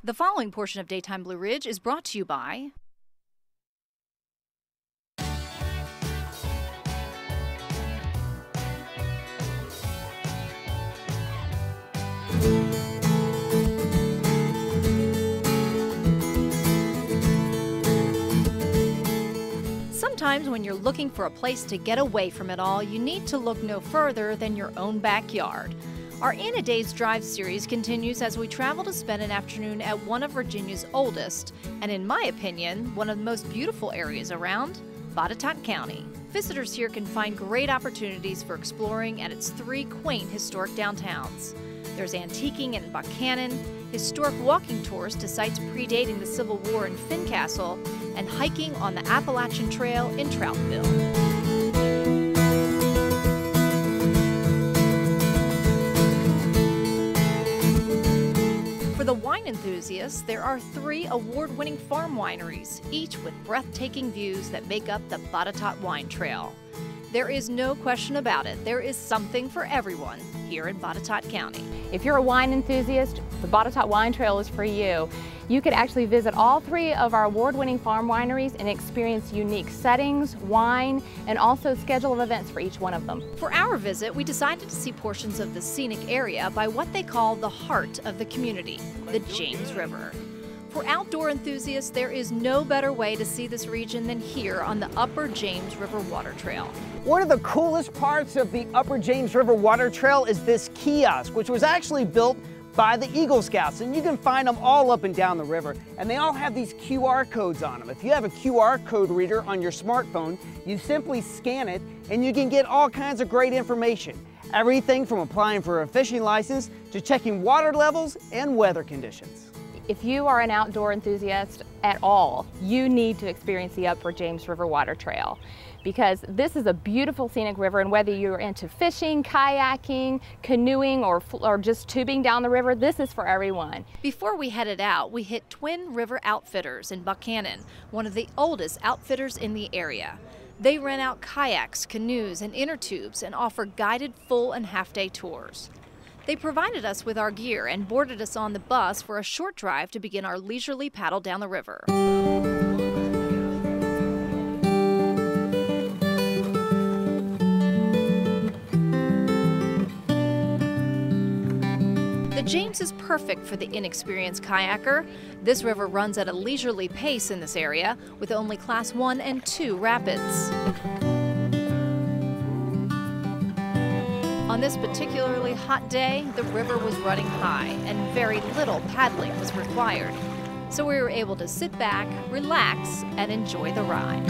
The following portion of Daytime Blue Ridge is brought to you by Sometimes when you're looking for a place to get away from it all, you need to look no further than your own backyard. Our In a Day's Drive series continues as we travel to spend an afternoon at one of Virginia's oldest, and in my opinion, one of the most beautiful areas around, Botetourt County. Visitors here can find great opportunities for exploring at its three quaint historic downtowns. There's antiquing in Buchanan, historic walking tours to sites predating the Civil War in Fincastle, and hiking on the Appalachian Trail in Troutville. For the wine enthusiasts, there are three award-winning farm wineries, each with breathtaking views that make up the Botetourt Wine Trail. There is no question about it, there is something for everyone here in Botetourt County. If you're a wine enthusiast, the Botetourt Wine Trail is for you. You could actually visit all three of our award-winning farm wineries and experience unique settings, wine, and also schedule of events for each one of them. For our visit, we decided to see portions of the scenic area by what they call the heart of the community, the James River. For outdoor enthusiasts, there is no better way to see this region than here on the Upper James River Water Trail. One of the coolest parts of the Upper James River Water Trail is this kiosk, which was actually built by the Eagle Scouts, and you can find them all up and down the river, and they all have these QR codes on them. If you have a QR code reader on your smartphone, you simply scan it and you can get all kinds of great information. Everything from applying for a fishing license to checking water levels and weather conditions. If you are an outdoor enthusiast at all, you need to experience the Upper James River Water Trail, because this is a beautiful scenic river, and whether you're into fishing, kayaking, canoeing, or just tubing down the river, this is for everyone. Before we headed out, we hit Twin River Outfitters in Buchanan, one of the oldest outfitters in the area. They rent out kayaks, canoes, and inner tubes and offer guided full and half-day tours. They provided us with our gear and boarded us on the bus for a short drive to begin our leisurely paddle down the river. The James is perfect for the inexperienced kayaker. This river runs at a leisurely pace in this area, with only Class 1 and 2 rapids. On this particularly hot day, the river was running high and very little paddling was required. So we were able to sit back, relax, and enjoy the ride.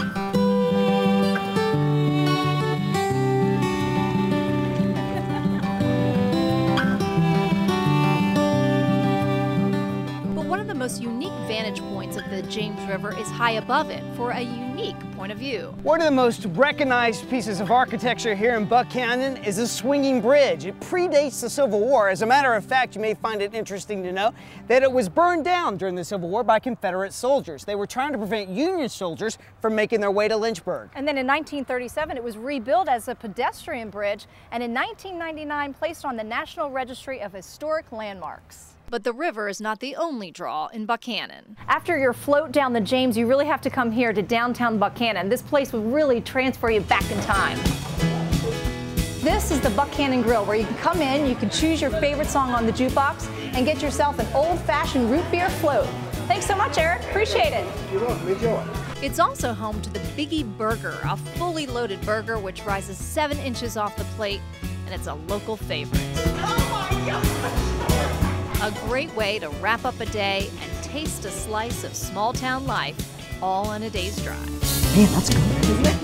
But one of the most unique vantage points of the James River is high above it for a unique point of view. One of the most recognized pieces of architecture here in Buchanan is a swinging bridge. It predates the Civil War. As a matter of fact, you may find it interesting to know that it was burned down during the Civil War by Confederate soldiers. They were trying to prevent Union soldiers from making their way to Lynchburg. And then in 1937, it was rebuilt as a pedestrian bridge, and in 1999, placed on the National Registry of Historic Landmarks. But the river is not the only draw in Buchanan. After your float down the James, you really have to come here to downtown Buchanan. This place will really transfer you back in time. This is the Buchanan Grill, where you can come in, you can choose your favorite song on the jukebox, and get yourself an old-fashioned root beer float. Thanks so much, Eric. Appreciate it. You're welcome. Enjoy. It's also home to the Biggie Burger, a fully loaded burger which rises 7 inches off the plate, and it's a local favorite. Oh my God! A great way to wrap up a day and taste a slice of small-town life, all on a day's drive. Man, that's good, isn't it?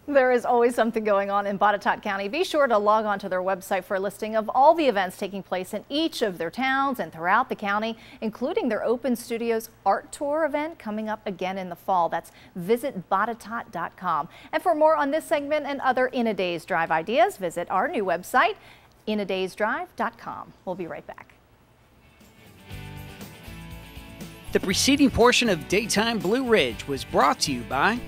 There is always something going on in Botetourt County. Be sure to log on to their website for a listing of all the events taking place in each of their towns and throughout the county, including their Open Studios Art Tour event coming up again in the fall. That's visitbotetourt.com. And for more on this segment and other In a Day's Drive ideas, visit our new website, inadaysdrive.com. We'll be right back. The preceding portion of Daytime Blue Ridge was brought to you by